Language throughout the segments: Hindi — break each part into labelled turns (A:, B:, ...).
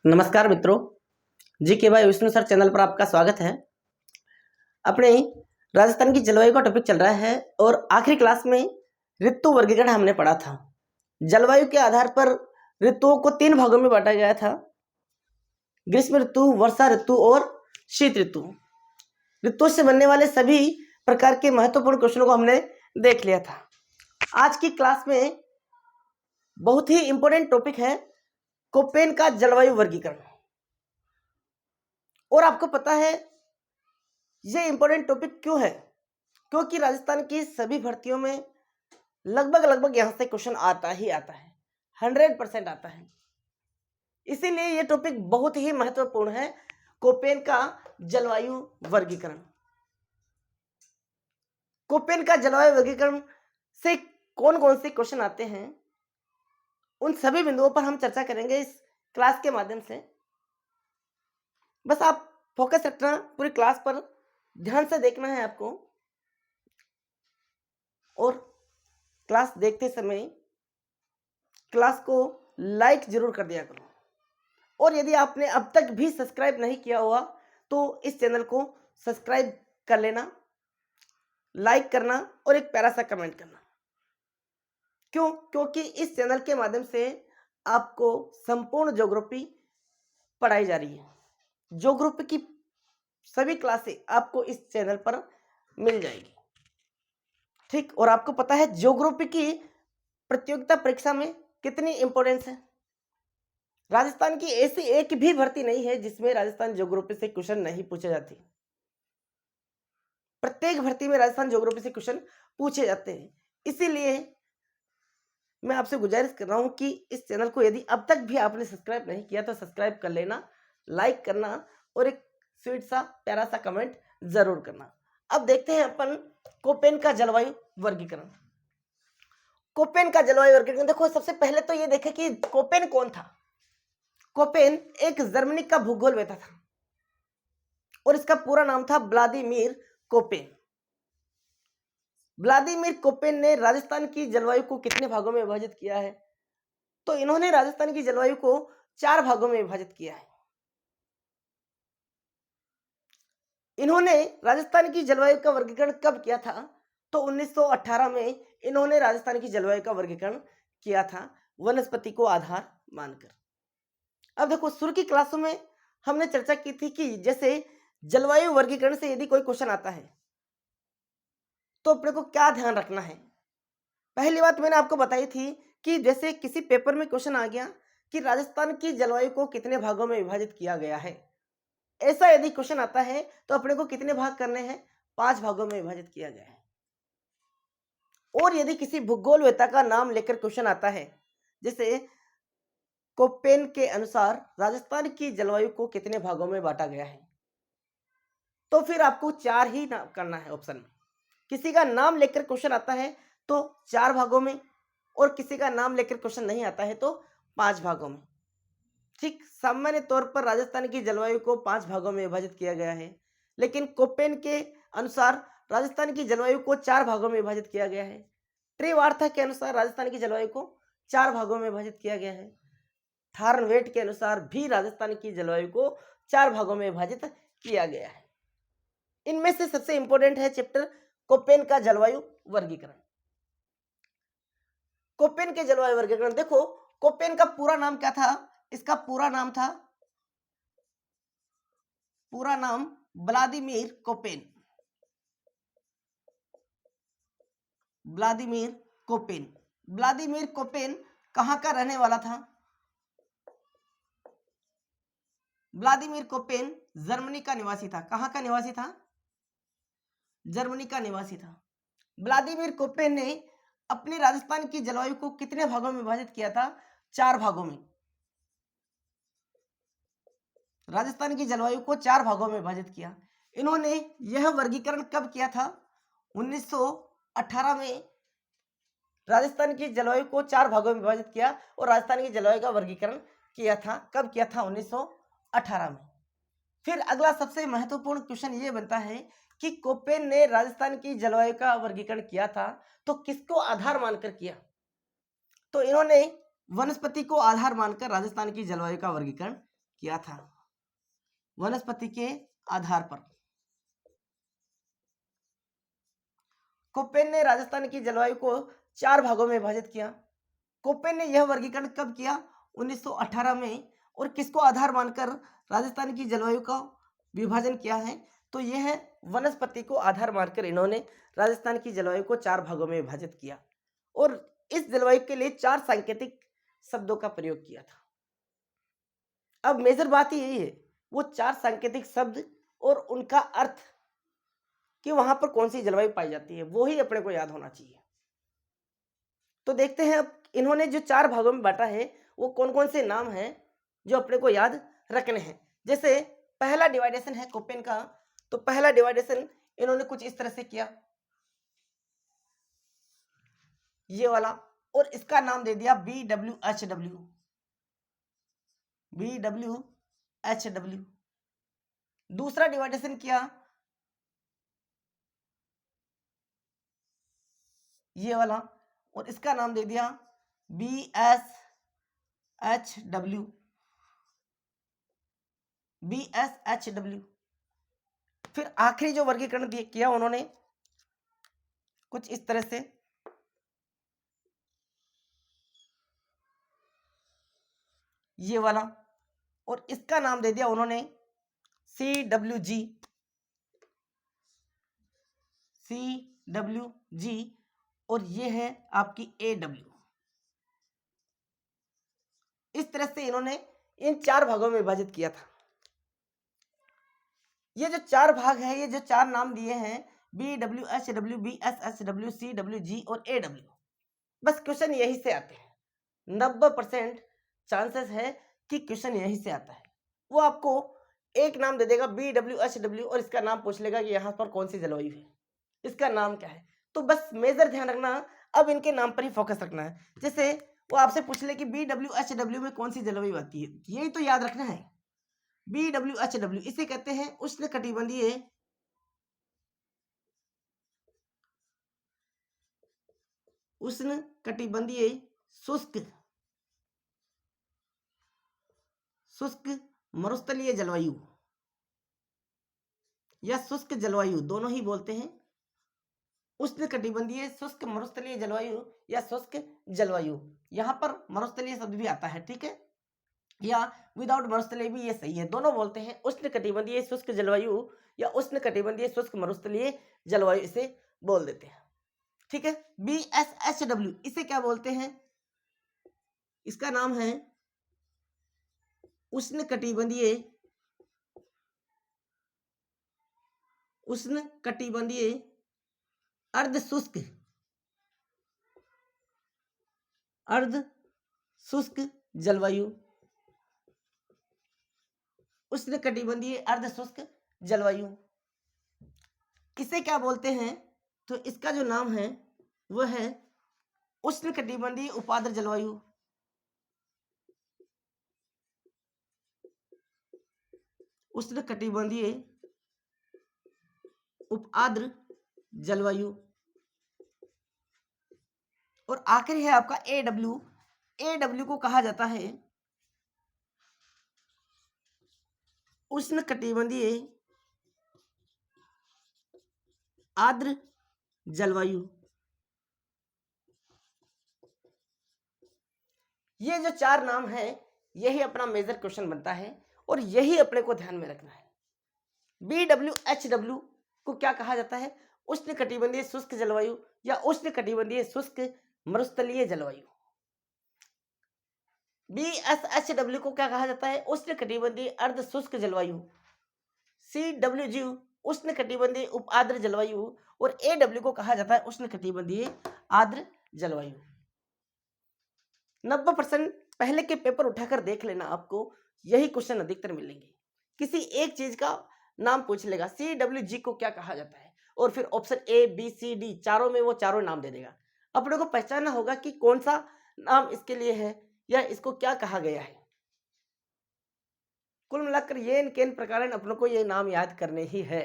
A: नमस्कार मित्रों, जी के भाई विष्णु सर चैनल पर आपका स्वागत है। अपने राजस्थान की जलवायु का टॉपिक चल रहा है और आखिरी क्लास में ऋतु वर्गीकरण हमने पढ़ा था। जलवायु के आधार पर ऋतुओं को 3 भागों में बांटा गया था: ग्रीष्म ऋतु, वर्षा ऋतु और शीत ऋतु। ऋतुओं से बनने वाले सभी प्रकार के महत्वपूर्ण क्वेश्चनों को हमने देख लिया था। आज की क्लास में बहुत ही इंपॉर्टेंट टॉपिक है कोपेन का जलवायु वर्गीकरण। और आपको पता है ये इंपॉर्टेंट टॉपिक क्यों है? क्योंकि राजस्थान की सभी भर्तियों में लगभग यहां से क्वेश्चन आता ही आता है, 100% आता है। इसीलिए ये टॉपिक बहुत ही महत्वपूर्ण है, कोपेन का जलवायु वर्गीकरण। कोपेन का जलवायु वर्गीकरण से कौन कौन से क्वेश्चन आते हैं, उन सभी बिंदुओं पर हम चर्चा करेंगे इस क्लास के माध्यम से। बस आप फोकस रखना, पूरी क्लास पर ध्यान से देखना है आपको, और क्लास देखते समय क्लास को लाइक जरूर कर दिया करो। और यदि आपने अब तक भी सब्सक्राइब नहीं किया हुआ तो इस चैनल को सब्सक्राइब कर लेना, लाइक करना और एक प्यारा सा कमेंट करना। क्यों? क्योंकि इस चैनल के माध्यम से आपको संपूर्ण ज्योग्राफी पढ़ाई जा रही है। ज्योग्राफी की सभी क्लासें आपको इस चैनल पर मिल जाएगी, ठीक। और आपको पता है ज्योग्राफी की प्रतियोगिता परीक्षा में कितनी इंपॉर्टेंस है। राजस्थान की ऐसी एक भी भर्ती नहीं है जिसमें राजस्थान ज्योग्राफी से क्वेश्चन नहीं पूछे जाते। प्रत्येक भर्ती में राजस्थान ज्योग्राफी से क्वेश्चन पूछे जाते हैं। इसीलिए मैं आपसे गुजारिश कर रहा हूं कि इस चैनल को यदि अब तक भी आपने सब्सक्राइब नहीं किया तो सब्सक्राइब कर लेना, लाइक करना और एक स्वीट सा प्यारा सा कमेंट जरूर करना। अब देखते हैं अपन कोपेन का जलवायु वर्गीकरण। कोपेन का जलवायु वर्गीकरण देखो, सबसे पहले तो ये देखें कि कोपेन कौन था। कोपेन एक जर्मनी का भूगोलवेत्ता था और इसका पूरा नाम था व्लादिमीर कोपेन। व्लादिमीर कोपेन ने राजस्थान की जलवायु को कितने भागों में विभाजित किया है? तो इन्होंने राजस्थान की जलवायु को 4 भागों में विभाजित किया है। इन्होंने राजस्थान की जलवायु का वर्गीकरण कब किया था? तो 1918 में इन्होंने राजस्थान की जलवायु का वर्गीकरण किया था, वनस्पति को आधार मानकर। अब देखो, शुरू की क्लासों में हमने चर्चा की थी कि जैसे जलवायु वर्गीकरण से यदि कोई क्वेश्चन आता है तो अपने को क्या ध्यान रखना है। पहली बात मैंने आपको बताई थी कि जैसे किसी पेपर में क्वेश्चन आ गया कि राजस्थान की जलवायु को कितने भागों में विभाजित किया गया है, ऐसा यदि क्वेश्चन आता है तो अपने को कितने भाग करने हैं? 5 भागों में विभाजित किया गया है। और यदि किसी भूगोलवेत्ता का नाम लेकर क्वेश्चन आता है, जैसे कोपेन के अनुसार राजस्थान की जलवायु को कितने भागों में बांटा गया है, तो फिर आपको 4 ही करना है ऑप्शन में। किसी का नाम लेकर क्वेश्चन आता है तो 4 भागों में, और किसी का नाम लेकर क्वेश्चन नहीं आता है तो 5 भागों में, ठीक। सामान्य तौर पर राजस्थान की जलवायु को 5 भागों में विभाजित किया गया है, लेकिन कोपेन के अनुसार राजस्थान की जलवायु को 4 भागों में विभाजित किया गया है। त्रिवार्ता के अनुसार राजस्थान की जलवायु को 4 भागों में विभाजित किया गया है। थार्नवेट के अनुसार भी राजस्थान की जलवायु को 4 भागों में विभाजित किया गया है। इनमें से सबसे इंपॉर्टेंट है चैप्टर कोपेन का जलवायु वर्गीकरण। कोपेन के जलवायु वर्गीकरण देखो, कोपेन का पूरा नाम क्या था? इसका पूरा नाम Vladimir Koppen. Vladimir Koppen. Vladimir Koppen कहां का रहने वाला था? व्लादिमीर कोपेन जर्मनी का निवासी था। कहां का निवासी था? जर्मनी का निवासी था। व्लादिमीर कोपेन ने अपनी राजस्थान की जलवायु को कितने भागों में विभाजित किया था? 4 भागों में। राजस्थान की जलवायु को 4 भागों में विभाजित किया। इन्होंने यह वर्गीकरण कब किया था? 1918 में राजस्थान की जलवायु को 4 भागों में विभाजित किया और राजस्थान की जलवायु का वर्गीकरण किया था। कब किया था? 1918 में। फिर अगला सबसे महत्वपूर्ण क्वेश्चन ये बनता है कि कोपेन ने राजस्थान की जलवायु का वर्गीकरण किया था तो किसको आधार मानकर किया? तो इन्होंने वनस्पति को आधार मानकर राजस्थान की जलवायु का वर्गीकरण किया था वनस्पति के आधार पर। कोपेन ने राजस्थान की जलवायु को 4 भागों में विभाजित किया। कोपेन ने यह वर्गीकरण कब किया? 1918 में। और किसको आधार मानकर राजस्थान की जलवायु का विभाजन किया है? तो यह है वनस्पति को आधार मानकर इन्होंने राजस्थान की जलवायु को 4 भागों में विभाजित किया और इस जलवायु के लिए 4 सांकेतिक शब्दों का प्रयोग किया था। अब मेजर बात यही है, वो 4 सांकेतिक शब्द और उनका अर्थ कि वहां पर कौन सी जलवायु पाई जाती है, वो ही अपने को याद होना चाहिए। तो देखते हैं अब इन्होंने जो 4 भागों में बांटा है वो कौन कौन से नाम हैं जो अपने को याद रखने हैं। जैसे पहला डिवाइडेशन है कोपेन का, तो पहला डिवाइडेशन इन्होंने कुछ इस तरह से किया, ये वाला, और इसका नाम दे दिया BWHW। BWHW। दूसरा डिवाइडेशन किया ये वाला और इसका नाम दे दिया BSHW। BSHW। फिर आखिरी जो वर्गीकरण किया उन्होंने कुछ इस तरह से, ये वाला, और इसका नाम दे दिया उन्होंने CWG। CWG। और ये है आपकी AW। इस तरह से इन्होंने इन 4 भागों में विभाजित किया था। ये जो 4 भाग है, ये जो 4 नाम दिए हैं BWHW, BSHW, CWG और AW, बस क्वेश्चन यही से आते हैं। 90% चांसेस है कि क्वेश्चन यही से आता है। वो आपको एक नाम दे देगा BWHW और इसका नाम पूछ लेगा कि यहाँ पर कौन सी जलवायु है, इसका नाम क्या है। तो बस मेजर ध्यान रखना, अब इनके नाम पर ही फोकस रखना है। जैसे वो आपसे पूछ ले कि BWHW में कौन सी जलवायु आती है, यही तो याद रखना है। BWHW इसे कहते हैं उष्णकटिबंधीय शुष्क मरुस्थलीय जलवायु या शुष्क जलवायु, दोनों ही बोलते हैं। उष्णकटिबंधीय शुष्क मरुस्थलीय जलवायु या शुष्क जलवायु, यहाँ पर मरुस्थलीय शब्द भी आता है, ठीक है, या विदाउट मरुस्थलीय भी ये सही है, दोनों बोलते हैं। उष्णकटिबंधीय शुष्क जलवायु या उष्णकटिबंधीय शुष्क मरुस्थलीय जलवायु इसे बोल देते हैं, ठीक है। BSHW इसे क्या बोलते हैं? इसका नाम है उष्णकटिबंधीय अर्ध शुष्क जलवायु। उष्णकटिबंधीय अर्ध शुष्क जलवायु इसे क्या बोलते हैं? तो इसका जो नाम है वह है उष्णकटिबंधीय उपाद्र जलवायु। उष्णकटिबंधीय उपाद्र जलवायु। और आखिरी है आपका AW। AW को कहा जाता है उष्णकटिबंधीय आर्द्र जलवायु। ये जो 4 नाम है यही अपना मेजर क्वेश्चन बनता है और यही अपने को ध्यान में रखना है। BWHW को क्या कहा जाता है? उष्णकटिबंधीय शुष्क जलवायु या उष्णकटिबंधीय शुष्क मरुस्थलीय जलवायु। BSHW को क्या कहा जाता है? उष्णकटिबंधीय अर्ध शुष्क जलवायु। CWG उष्णकटिबंधीय उपाद्र जलवायु और AW को कहा जाता है उष्णकटिबंधीय आर्द्र जलवायु। 90% पहले के पेपर उठाकर देख लेना, आपको यही क्वेश्चन अधिकतर मिलेंगे। किसी एक चीज का नाम पूछ लेगा, CWG को क्या कहा जाता है, और फिर option A B C D चारों में वो चारों नाम दे देगा। अपने को पहचानना होगा कि कौन सा नाम इसके लिए है या इसको क्या कहा गया है। कुल मिलाकर ये केन प्रकार अपनों को ये नाम याद करने ही है,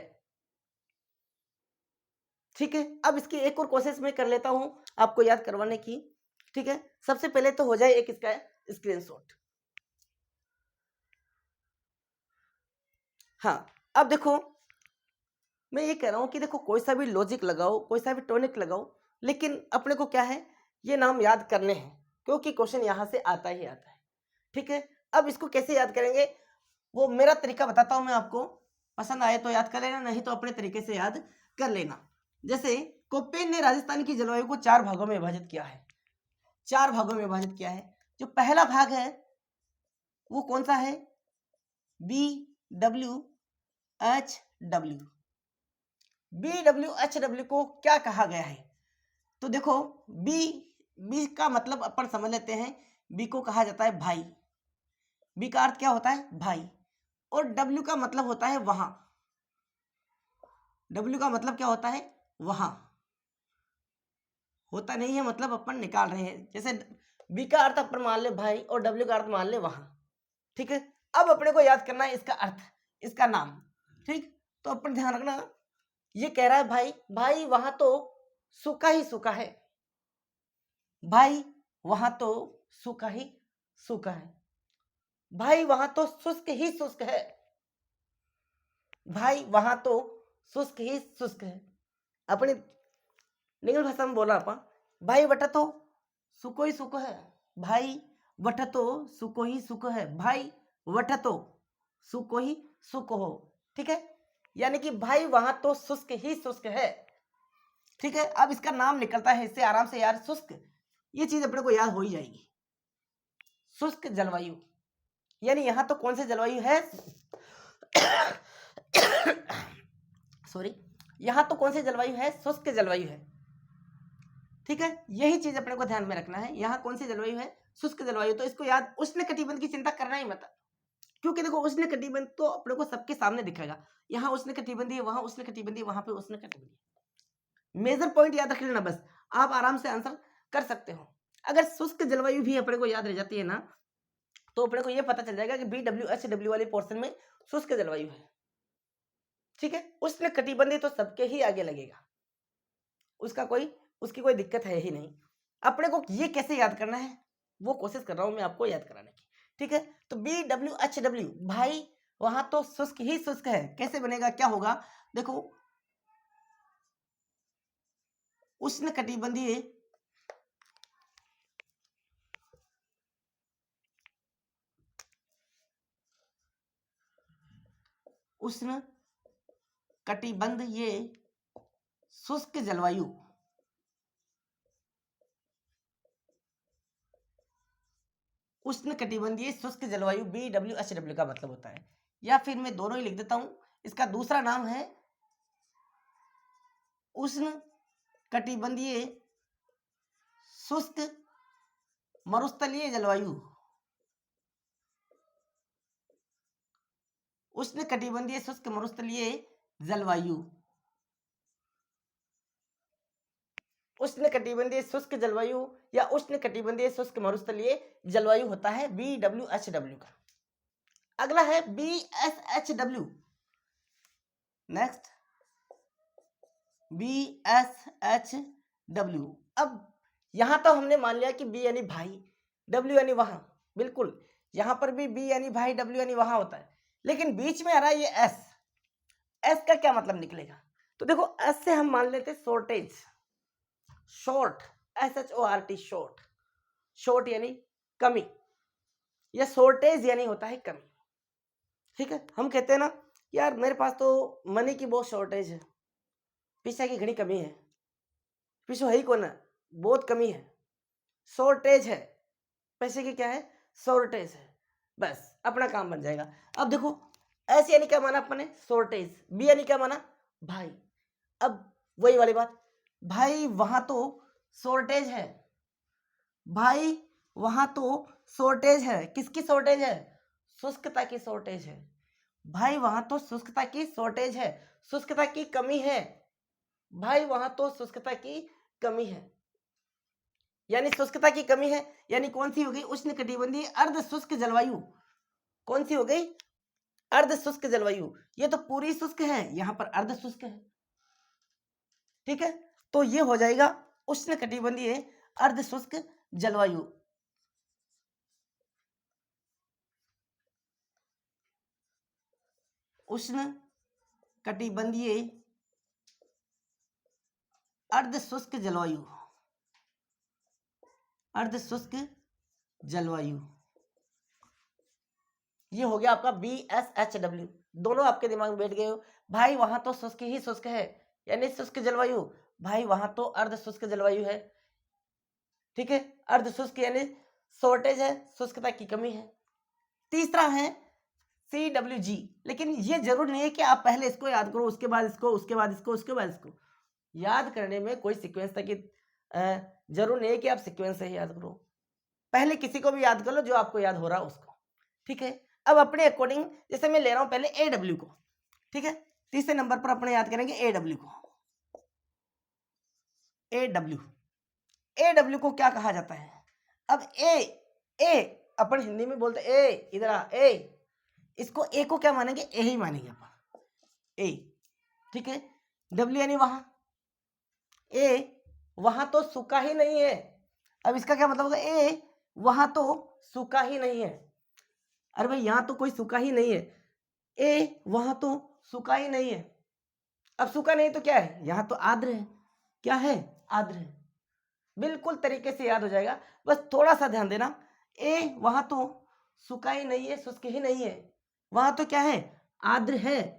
A: ठीक है। अब इसकी एक और कोशिश मैं कर लेता हूं आपको याद करवाने की, ठीक है। सबसे पहले तो हो जाए एक इसका स्क्रीनशॉट। हाँ, अब देखो मैं ये कह रहा हूँ कि देखो कोई सा भी लॉजिक लगाओ, कोई सा भी टॉनिक लगाओ, लेकिन अपने को क्या है, ये नाम याद करने हैं, क्योंकि क्वेश्चन यहाँ से आता ही आता है। ठीक है, अब इसको कैसे याद करेंगे, वो मेरा तरीका बताता हूँ मैं आपको, पसंद आए तो याद कर लेना, नहीं तो अपने तरीके से याद कर लेना। जैसे कोपेन ने राजस्थान की जलवायु को 4 भागों में विभाजित किया है, 4 भागों में विभाजित किया है। जो पहला भाग है वो कौन सा है, BWHW। BWHW को क्या कहा गया है, तो देखो बी का मतलब अपन समझ लेते हैं, बी को कहा जाता है भाई, बी का अर्थ क्या होता है, भाई, और डब्ल्यू का मतलब होता है वहां, डब्ल्यू का मतलब क्या होता है, वहां, होता नहीं है मतलब अपन निकाल रहे हैं। जैसे बी का अर्थ अपन मान ले भाई और डब्ल्यू का अर्थ मान ले वहां। ठीक है, अब अपने को याद करना है इसका अर्थ, इसका नाम। ठीक, तो अपन ध्यान रखना, ये कह रहा है भाई, भाई वहां तो सूखा ही सूखा है, भाई वहां तो सूखा ही सूखा है, भाई वहां तो शुष्क ही शुष्क है, भाई वहां तो शुष्क ही शुष्क है। अपनी निगल भाषा में बोला अपन, भाई वटा तो सुको ही सुको है, भाई वटा तो सुको ही सुको है, भाई वटा तो सुको ही सुको हो। ठीक है, यानी कि भाई वहां तो शुष्क ही शुष्क है। ठीक है, अब इसका नाम निकलता है इससे आराम से यार, शुष्क, ये चीज अपने को याद हो ही जाएगी। शुष्क जलवायु, यानी यहां तो कौन सी जलवायु है, सॉरी, यहां तो कौन सी जलवायु है, शुष्क जलवायु है। ठीक है, यही चीज अपने को ध्यान में रखना है, यहाँ कौन सी जलवायु है, शुष्क जलवायु। तो इसको याद, उष्ण कटिबंध की चिंता करना ही मत, क्योंकि देखो उष्ण कटिबंध तो अपने को सबके सामने दिखेगा, यहाँ उष्ण कटिबंधी है, वहां उष्ण कटिबंधी है, वहां पे उष्ण कटिबंधी। मेजर पॉइंट याद रख लेना बस, आप आराम से आंसर कर सकते हो। अगर शुष्क जलवायु भी अपने को याद रह जाती है ना, तो अपने को यह पता चल जाएगा कि BWHW वाले पोर्शन में शुष्क जलवायु है। ठीक है, उष्ण कटिबंधी तो सबके ही आगे लगेगा, उसकी कोई दिक्कत है ही नहीं। अपने को ये कैसे याद करना है, वो कोशिश कर रहा हूं मैं आपको याद कराने की। ठीक है, तो BWHW, भाई वहां तो शुष्क ही शुष्क है, कैसे बनेगा, क्या होगा, देखो उष्ण कटिबंधीय उष्ण कटिबंधीय शुष्क जलवायु, उष्ण कटिबंधीय शुष्क जलवायु BWHW का मतलब होता है, या फिर मैं दोनों ही लिख देता हूं, इसका दूसरा नाम है उष्ण कटिबंधीय शुष्क मरुस्थलीय जलवायु, उष्ण कटिबंधीय शुष्क मरुस्थलीय जलवायु, उष्ण कटिबंधीय शुष्क जलवायु या उष्ण कटिबंधीय शुष्क मरुस्थलीय जलवायु होता है BWHW का। अगला है BSHW, नेक्स्ट BSHW। अब यहां तो हमने मान लिया कि B यानी भाई, W यानी वहां, बिल्कुल यहां पर भी B यानी भाई, W यानी वहां होता है, लेकिन बीच में आ रहा है ये S का क्या मतलब निकलेगा, तो देखो S से हम मान लेते shortage, short, SHORT, short, short यानी कमी, या शॉर्टेज यानी होता है कमी। ठीक है, हम कहते हैं ना यार मेरे पास तो मनी की बहुत शॉर्टेज है, पैसा की घनी कमी है, पैसा है ही कौन है, बहुत कमी है, शॉर्टेज है, पैसे की क्या है, शॉर्टेज है, बस अपना काम बन जाएगा। अब देखो ऐसे यानी क्या माना अपने, शॉर्टेज, बी यानी क्या माना, भाई। अब वही वाली बात, भाई वहां तो शॉर्टेज है, भाई वहां तो शॉर्टेज है, किसकी शॉर्टेज है, शुष्कता की शॉर्टेज है, भाई वहां तो शुष्कता की शॉर्टेज है, शुष्कता की कमी है, भाई वहां तो शुष्कता की कमी है, यानी शुष्कता की कमी है, यानी कौन सी हो गई, उष्ण कटिबंधीय अर्ध शुष्क जलवायु, कौन सी हो गई, अर्ध शुष्क जलवायु। ये तो पूरी शुष्क है, यहां पर अर्ध शुष्क है। ठीक है, तो ये हो जाएगा उष्ण कटिबंधीय अर्ध शुष्क जलवायु। उष्ण कटिबंधीय अर्ध शुष्क जलवायु, अर्ध शुष्क जलवायु। ये हो गया आपका BSHW। दोनों आपके दिमाग में बैठ गए हो भाई, वहां तो शुष्क ही शुष्क है यानी शुष्क जलवायु, भाई वहां तो अर्ध शुष्क जलवायु है। ठीक है, अर्ध शुष्क यानी शॉर्टेज है, शुष्कता की कमी है। तीसरा है CWG, लेकिन ये जरूर नहीं है कि आप पहले इसको याद करो उसके बाद इसको उसके बाद इसको उसके बाद इसको। याद करने में कोई सीक्वेंस तक जरूर नहीं है कि आप सीक्वेंस से ही याद करो, पहले किसी को भी याद कर लो जो आपको याद हो रहा है उसको। ठीक है, अब अपने अकॉर्डिंग जैसे मैं ले रहा हूं पहले AW को। ठीक है, तीसरे नंबर पर अपने याद करेंगे AW को। AW को क्या कहा जाता है? अब ए अपन हिंदी में बोलते ए, इधर आ ए, इसको ए को क्या मानेंगे? ए ही मानेंगे अपन, ए। ठीक है, W यानी वहां, ए वहां तो सूखा ही नहीं है। अब इसका क्या मतलब होगा? ए वहां तो सूखा ही नहीं है। अरे भाई यहां तो कोई सूखा ही नहीं है, ए वहां तो सूखा ही नहीं है। अब सूखा नहीं तो क्या है? यहां तो आर्द्र है। क्या है? आर्द्र है। बिल्कुल तरीके से याद हो जाएगा, बस थोड़ा सा ध्यान देना। ए वहां तो सूखा ही नहीं है, शुष्क ही नहीं है, वहां तो क्या है? आर्द्र है।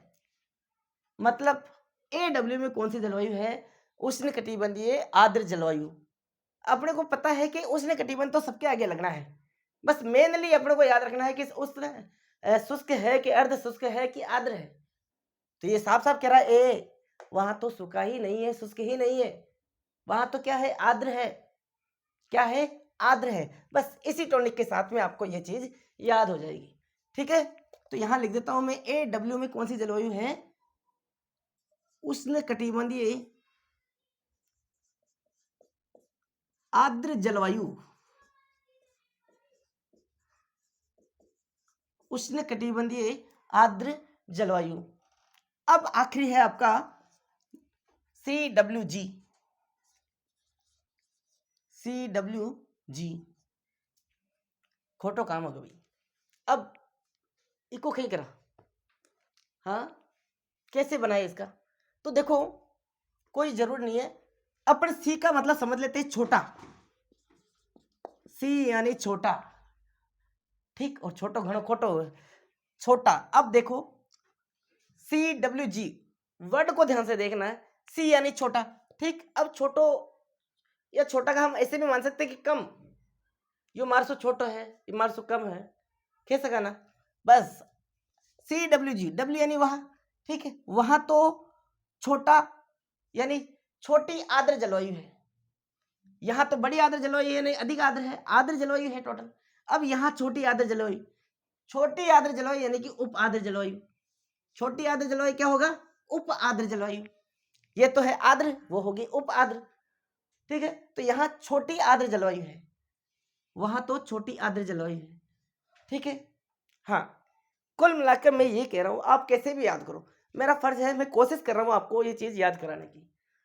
A: मतलब AW में कौन सी जलवायु है? उष्ण कटिबंधीय आर्द्र जलवायु। अपने को पता है कि उष्ण कटिबंध तो सबके आगे लगना है, बस मेनली अपने को याद रखना है कि उष्ण शुष्क है कि अर्ध शुष्क है कि आर्द्र है। तो ये साफ साफ कह रहा है ए वहां तो सूखा ही नहीं है, शुष्क ही नहीं है, वहां तो क्या है? आर्द्र है। क्या है? आर्द्र है। बस इसी टॉनिक के साथ में आपको ये चीज याद हो जाएगी। ठीक है, तो यहां लिख देता हूं मैं AW में कौन सी जलवायु है? उष्ण कटिबंधीय आर्द्र जलवायु। उष्ण कटिबंधीय आर्द्र जलवायु। अब आखिरी है आपका CWG। CWG खोटो काम होगा भाई। अब इको कहीं करा, हाँ कैसे बनाए इसका? तो देखो कोई जरूर नहीं है, अपन सी का मतलब समझ लेते हैं छोटा, सी यानी छोटा। ठीक, और छोटो घणो खोटो छोटा। अब देखो CWG वर्ड को ध्यान से देखना है, सी यानी छोटा। ठीक, अब छोटो या छोटा का हम ऐसे भी मान सकते हैं कि कम, यो मार सो छोटो है, ये मार सो कम है, कह सका ना। बस CWG, W यानी वहां। ठीक है, वहां तो छोटा यानी छोटी आर्द्र जलवायु है। यहां तो बड़ी आर्द्र जलवायु है, नहीं अधिक आर्द्र है, आर्द्र जलवायु है टोटल। अब यहाँ छोटी आर्द्र जलवायु, छोटी आर्द्र जलवायु यानी कि उप आर्द्र जलवायु। छोटी आर्द्र जलवायु क्या होगा? उप आर्द्र जलवायु। ये तो है आर्द्र, वो होगी उप आर्द्र। ठीक है, तो यहाँ छोटी आर्द्र जलवायु है, वहां तो छोटी आर्द्र जलवायु है। ठीक है, हाँ कुल मिलाकर मैं ये कह रहा हूं आप कैसे भी याद करो, मेरा फर्ज है, मैं कोशिश कर रहा हूं आपको ये चीज याद कराने की।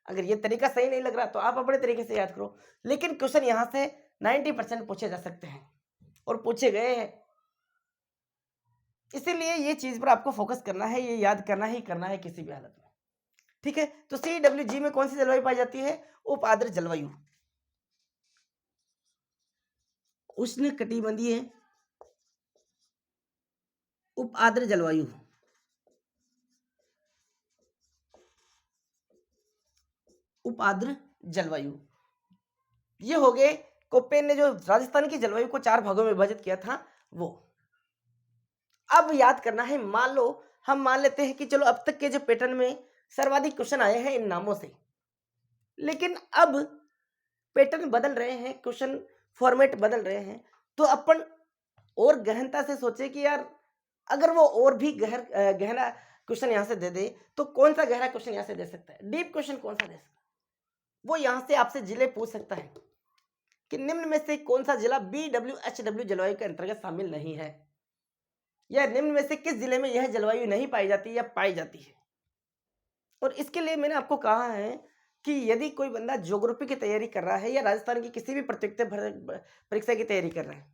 A: अगर ये तरीका सही नहीं लग रहा तो आप अपने तरीके से याद करो, लेकिन क्वेश्चन यहां से 90% पूछे जा सकते हैं और पूछे गए हैं, इसीलिए ये चीज पर आपको फोकस करना है, ये याद करना ही करना है किसी भी हालत में। ठीक है, तो CWG में कौन सी जलवायु पाई जाती है? उप आर्द्र जलवायु, उष्ण कटिबंधीय उप आर्द्र जलवायु। उप आर्द्र जलवायु ये हो गए। कोपेन ने जो राजस्थान की जलवायु को 4 भागों में विभाजित किया था वो। अब याद करना है, मान लो हम मान लेते हैं कि चलो अब तक के जो पैटर्न में सर्वाधिक क्वेश्चन आए हैं इन नामों से, लेकिन अब पैटर्न बदल रहे हैं, क्वेश्चन फॉर्मेट बदल रहे हैं, तो अपन और गहनता से सोचे कि यार अगर वो और भी गहरा क्वेश्चन यहाँ से दे दे तो कौन सा गहरा क्वेश्चन यहाँ से दे सकता है, डीप क्वेश्चन कौन सा दे सकता है? वो यहाँ से आपसे जिले पूछ सकता है कि निम्न में से कौन सा जिला BWHW जलवायु के अंतर्गत शामिल नहीं है, या निम्न में से किस जिले में यह जलवायु नहीं पाई जाती या पाई जाती है। और इसके लिए मैंने आपको कहा है कि यदि कोई बंदा ज्योग्राफी की तैयारी कर रहा है या राजस्थान की किसी भी प्रतियोगिता परीक्षा की तैयारी कर रहा है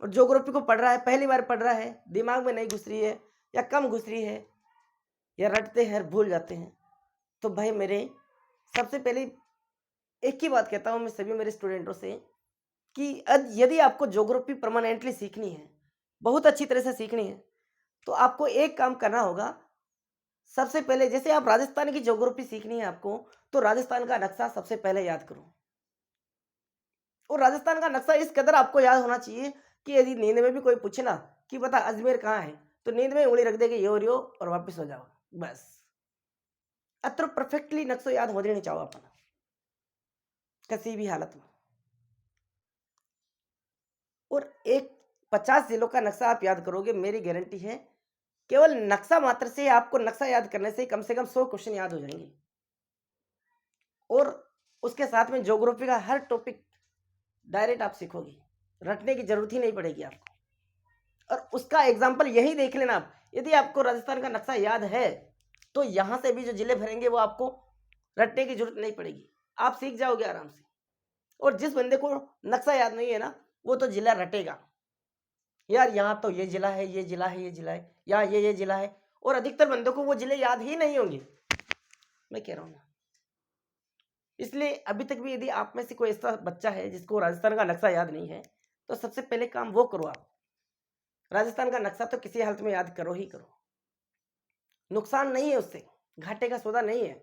A: और ज्योग्राफी को पढ़ रहा है, पहली बार पढ़ रहा है, दिमाग में नहीं घुस रही है या कम घुस रही है या रटते हैं भूल जाते हैं, तो भाई मेरे सबसे पहले एक ही बात कहता हूँ मैं सभी मेरे स्टूडेंटों से कि यदि आपको ज्योग्राफी परमानेंटली सीखनी है, बहुत अच्छी तरह से सीखनी है, तो आपको एक काम करना होगा। सबसे पहले जैसे आप राजस्थान की ज्योग्राफी सीखनी है आपको, तो राजस्थान का नक्शा सबसे पहले याद करो। और राजस्थान का नक्शा इस कदर आपको याद होना चाहिए कि यदि नींद में भी कोई पूछे ना कि बता अजमेर कहाँ है, तो नींद में उंगली रख देगी यो रियो और वापस हो जाओ बस। अत्र परफेक्टली नक्शो याद हो देनी चाहो अपन किसी भी हालत में। और एक 50 जिलों का नक्शा आप याद करोगे, मेरी गारंटी है केवल नक्शा मात्र से आपको नक्शा याद करने से कम 100 क्वेश्चन याद हो जाएंगे। और उसके साथ में ज्योग्राफी का हर टॉपिक डायरेक्ट आप सीखोगे, रटने की जरूरत ही नहीं पड़ेगी आपको। और उसका एग्जाम्पल यही देख लेना आप, यदि आपको राजस्थान का नक्शा याद है तो यहां से भी जो जिले भरेंगे वो आपको रटने की जरूरत नहीं पड़ेगी, आप सीख जाओगे आराम से। और जिस बंदे को नक्शा याद नहीं है ना, वो तो जिला रटेगा, यार यहाँ तो ये जिला है, ये जिला है, ये जिला है, यहाँ ये जिला है। और अधिकतर बंदों को वो जिले याद ही नहीं होंगे, मैं कह रहा हूँ ना। इसलिए अभी तक भी यदि आप में से कोई ऐसा बच्चा है जिसको राजस्थान का नक्शा याद नहीं है, तो सबसे पहले काम वो करो आप, राजस्थान का नक्शा तो किसी हालत में याद करो ही करो। नुकसान नहीं है उससे, घाटे का सौदा नहीं है।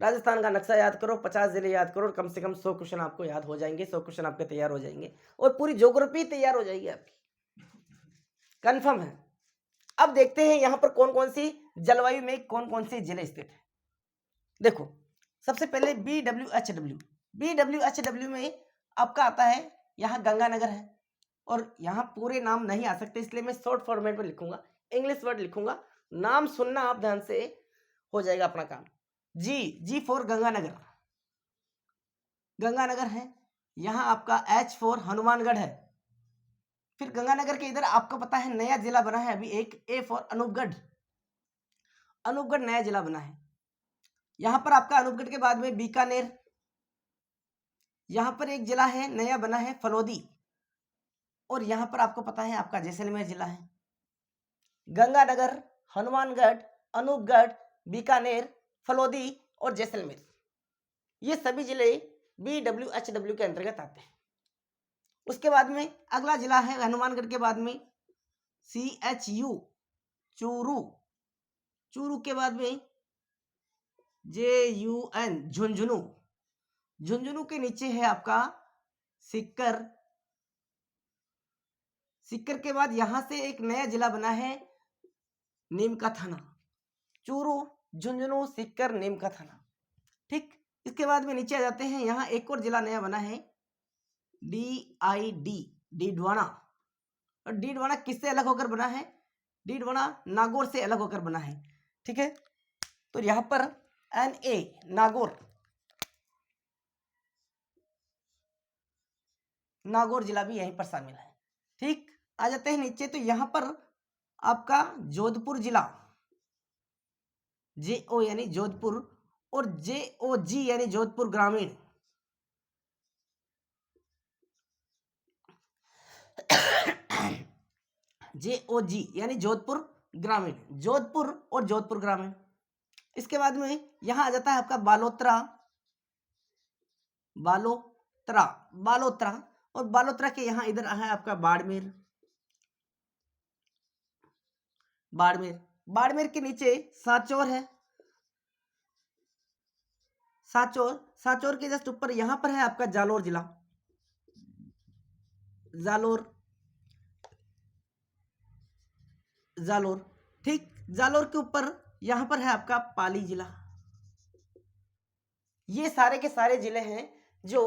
A: राजस्थान का नक्शा याद करो, 50 जिले याद करो, कम से कम 100 क्वेश्चन आपको याद हो जाएंगे, 100 क्वेश्चन आपके तैयार हो जाएंगे और पूरी ज्योग्राफी तैयार हो जाएगी आपकी, कंफर्म है। अब देखते हैं यहां पर कौन कौन सी जलवायु में कौन कौन से जिले स्थित है। देखो सबसे पहले BWHW में आपका आता है, यहाँ गंगानगर है। और यहाँ पूरे नाम नहीं आ सकते, इसलिए मैं शॉर्ट फॉर्मेट में लिखूंगा, इंग्लिश वर्ड लिखूंगा, नाम सुनना आप ध्यान से, हो जाएगा अपना काम। जी फॉर गंगानगर, गंगानगर है। यहाँ आपका H फॉर हनुमानगढ़ है। फिर गंगानगर के इधर आपको पता है नया जिला बना है अभी एक, A फॉर अनूपगढ़, अनूपगढ़ नया जिला बना है। यहां पर आपका अनूपगढ़ के बाद में बीकानेर, यहां पर एक जिला है नया बना है फलोदी। और यहां पर आपको पता है आपका जैसलमेर जिला है। गंगानगर, हनुमानगढ़, अनूपगढ़, बीकानेर, फलोदी और जैसलमेर, ये सभी जिले BWHW के अंतर्गत आते हैं। उसके बाद में अगला जिला है हनुमानगढ़ के बाद में CHU चूरू, चूरू के बाद में JUN झुंझुनू, झुंझुनू के नीचे है आपका सिक्कर, सिक्कर के बाद यहां से एक नया जिला बना है नीमका थाना। चूरू, झुंझुनू, सिक्कर, नीमका थाना, ठीक। इसके बाद में नीचे आ जाते हैं, यहाँ एक और जिला नया बना है DID, डीडवाना। और डीडवाना किससे अलग होकर बना है? डीडवाना नागौर से अलग होकर बना है, ठीक है। तो यहाँ पर NA नागौर, नागौर जिला भी यहीं पर शामिल है, ठीक। आ जाते हैं नीचे, तो यहाँ पर आपका जोधपुर जिला, JO यानी जोधपुर, और JOG यानी जोधपुर ग्रामीण। JOG यानी जोधपुर ग्रामीण, जोधपुर और जोधपुर ग्रामीण। इसके बाद में यहां आ जाता है आपका बालोतरा, बालोतरा, बालोतरा। और बालोतरा के यहां इधर है आपका बाड़मेर, बाड़मेर, बाड़मेर के नीचे सांचौर है, सांचौर, सांचौर के जस्ट ऊपर यहां पर है आपका जालोर जिला, जालोर, जालोर, ठीक। जालोर के ऊपर यहां पर है आपका पाली जिला। ये सारे के सारे जिले हैं जो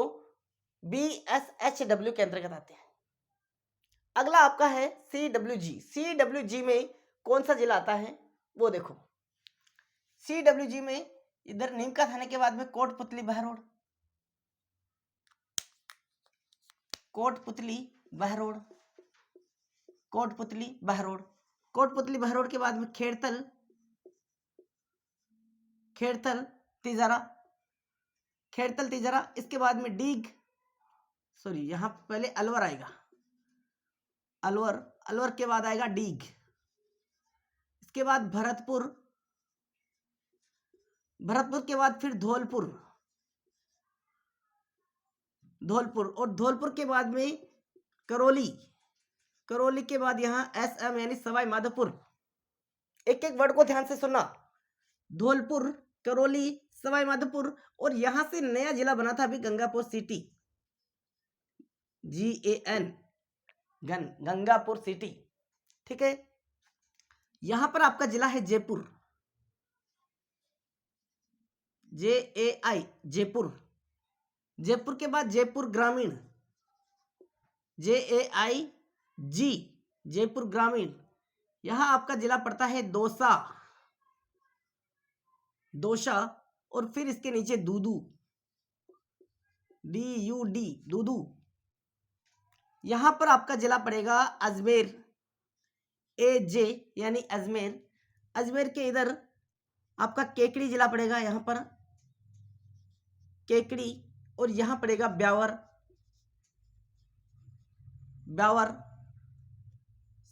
A: BSHW के अंतर्गत आते हैं। अगला आपका है CWG, CWG में कौन सा जिला आता है वो देखो। CWG में इधर नीमका थाने के बाद में कोटपुतली बहरोड, कोटपुतली बहरोड, कोटपुतली बहरोड, कोटपुतली बहरोड के बाद में खेड़तल, खेड़तल तिजारा, खेड़तल तिजारा। इसके बाद में डीग, सॉरी यहां पहले अलवर आएगा, अलवर, अलवर के बाद आएगा डीग, उसके बाद भरतपुर, भरतपुर के बाद फिर धौलपुर, धौलपुर, और धौलपुर के बाद में करौली, करौली के बाद यहाँ SM यानी सवाई माधोपुर। एक एक वर्ड को ध्यान से सुनना, धौलपुर, करौली, सवाई माधोपुर, और यहां से नया जिला बना था अभी Gangapur city, GAN, Gangapur city. ठीक है, यहां पर आपका जिला है जयपुर, JAI, जयपुर। जयपुर के बाद जयपुर ग्रामीण, JAIG, जयपुर ग्रामीण। यहां आपका जिला पड़ता है दौसा, दौसा, और फिर इसके नीचे दूदू, DUD, दूदू। यहां पर आपका जिला पड़ेगा अजमेर, AJ यानी अजमेर। अजमेर के इधर आपका केकड़ी जिला पड़ेगा, यहां पर केकड़ी, और यहां पड़ेगा ब्यावर, ब्यावर।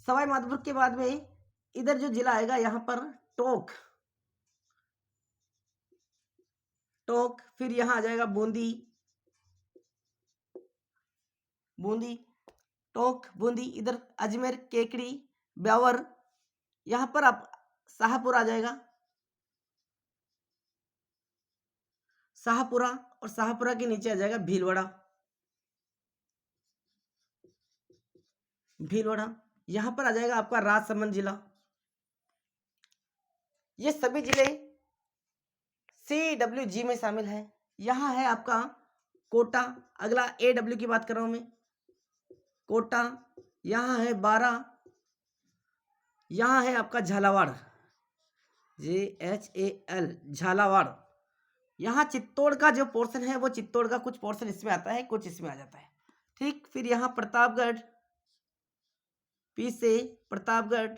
A: सवाई माधोपुर के बाद में इधर जो जिला आएगा यहां पर टोंक, टोंक, फिर यहां आ जाएगा बूंदी, बूंदी, टोंक, बूंदी, इधर अजमेर, केकड़ी, ब्यावर। यहां पर आप शाहपुर आ जाएगा, शाहपुरा, और शाहपुरा के नीचे आ जाएगा भीलवाड़ा, भीलवाड़ा। यहां पर आ जाएगा आपका राजसमंद जिला। ये सभी जिले CWG में शामिल है। यहां है आपका कोटा, अगला AW की बात कर रहा हूं मैं, कोटा। यहां है बारा, यहां है आपका झालावाड़, JHAL, झालावाड़। यहाँ चित्तौड़ का जो पोर्शन है वो चित्तौड़ का कुछ पोर्शन इसमें आता है, कुछ इसमें आ जाता है। ठीक, फिर यहाँ प्रतापगढ़, P से प्रतापगढ़,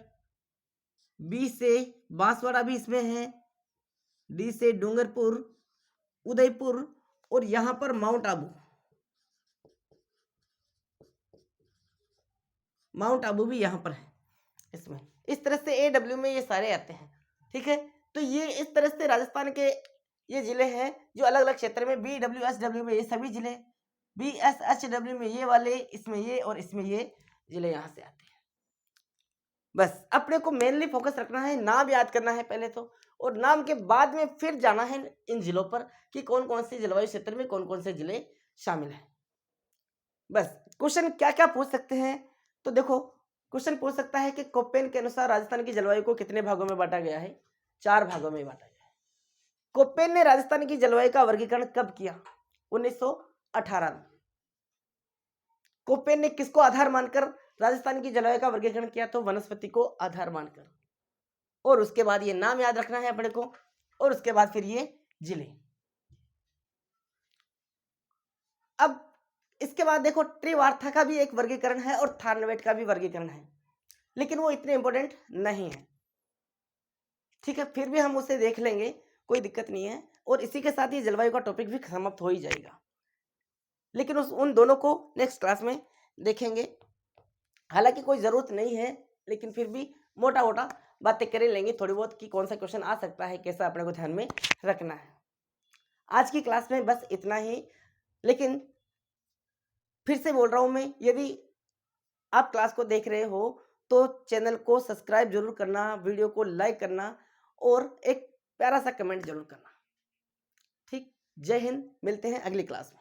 A: B से बांसवाड़ा भी इसमें है, D से डूंगरपुर, उदयपुर, और यहाँ पर माउंट आबू, माउंट आबू भी यहाँ पर है इसमें। इस तरह से AW में ये सारे आते हैं। ठीक है, तो ये इस तरह से राजस्थान के ये जिले हैं जो अलग अलग क्षेत्र में, BWSW में ये सभी जिले, BSHW में ये वाले, इसमें ये, और इसमें ये जिले यहाँ से आते हैं। बस अपने को मेनली फोकस रखना है, नाम याद करना है पहले तो, और नाम के बाद में फिर जाना है इन जिलों पर कि कौन कौन से जलवायु क्षेत्र में कौन कौन से जिले शामिल हैं। बस क्वेश्चन क्या क्या पूछ सकते हैं, तो देखो क्वेश्चन पूछ सकता है कि कोपेन के अनुसार राजस्थान की जलवायु को कितने भागों में बांटा गया है? 4 भागों में बांटा गया है। कोपेन ने राजस्थान की जलवायु का वर्गीकरण कब किया? 1918 में। कोपेन ने किसको आधार मानकर राजस्थान की जलवायु का वर्गीकरण किया? तो वनस्पति को आधार मानकर। और उसके बाद ये नाम याद रखना है अपने को, और उसके बाद फिर ये जिले। अब इसके बाद देखो त्रिवार्था का भी एक वर्गीकरण है और थार्नवेट का भी वर्गीकरण है, लेकिन वो इतने इंपॉर्टेंट नहीं है। ठीक है, फिर भी हम उसे देख लेंगे, कोई दिक्कत नहीं है। और इसी के साथ ये जलवायु का टॉपिक भी समाप्त हो ही जाएगा, लेकिन उन दोनों को नेक्स्ट क्लास में देखेंगे। हालांकि कोई ज़रूरत नहीं है, लेकिन फिर भी मोटा मोटा बातें कर लेंगे थोड़ी बहुत कि कौन सा क्वेश्चन आ सकता है, कैसा अपने को ध्यान में रखना है। आज की क्लास में बस इतना ही, लेकिन फिर से बोल रहा हूँ मैं, यदि आप क्लास को देख रहे हो तो चैनल को सब्सक्राइब जरूर करना, वीडियो को लाइक करना, और एक प्यारा सा कमेंट जरूर करना। ठीक, जय हिंद, मिलते हैं अगली क्लास में।